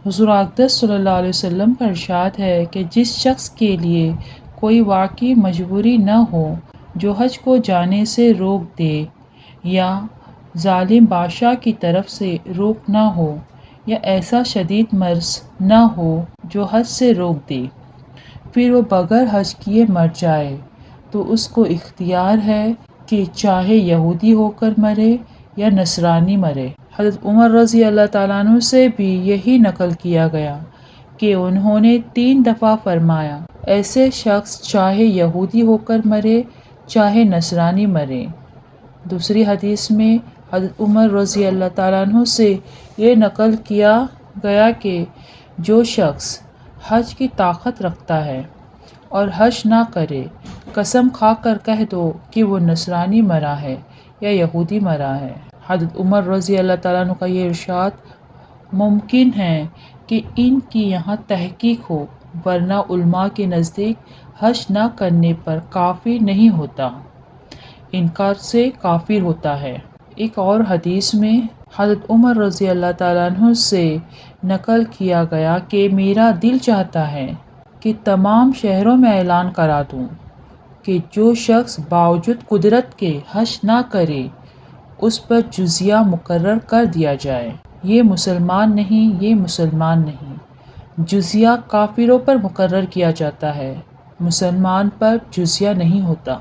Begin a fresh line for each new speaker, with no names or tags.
حضور اقدس صلی اللہ علیہ وسلم کا ارشاد ہے کہ جس شخص کے لیے کوئی واقعی مجبوری نہ ہو، جو حج کو جانے سے روک دے، یا ظالم بادشاہ کی طرف سے روک نہ ہو، یا ایسا شدید مرض نہ ہو جو حج سے روک دے، پھر وہ بغیر حج کیے مر جائے، تو اس کو اختیار ہے کہ چاہے یہودی ہو کر مرے یا نصرانی مرے۔ حضرت عمر رضی اللہ تعالیٰ عنہ سے بھی یہی نقل کیا گیا کہ انہوں نے 3 دفعہ فرمایا، ایسے شخص چاہے یہودی ہو کر مرے چاہے نصرانی مرے۔ دوسری حدیث میں حضرت عمر رضی اللہ تعالیٰ عنہ سے یہ نقل کیا گیا کہ جو شخص حج کی طاقت رکھتا ہے اور حج نہ کرے، قسم کھا کر کہہ دو کہ وہ نصرانی مرا ہے یا یہودی مرا ہے۔ حضرت عمر رضی اللہ تعالیٰ عنہ کا یہ ارشاد ممکن ہے کہ ان کی یہاں تحقیق ہو، ورنہ علماء کے نزدیک حج نہ کرنے پر کافر نہیں ہوتا، انکار سے کافر ہوتا ہے۔ ایک اور حدیث میں حضرت عمر رضی اللہ تعالیٰ عنہ سے نقل کیا گیا کہ میرا دل چاہتا ہے کہ تمام شہروں میں اعلان کرا دوں کہ جو شخص باوجود قدرت کے حج نہ کرے، اس پر جزیہ مقرر کر دیا جائے۔ یہ مسلمان نہیں، یہ مسلمان نہیں۔ جزیہ کافروں پر مقرر کیا جاتا ہے، مسلمان پر جزیہ نہیں ہوتا۔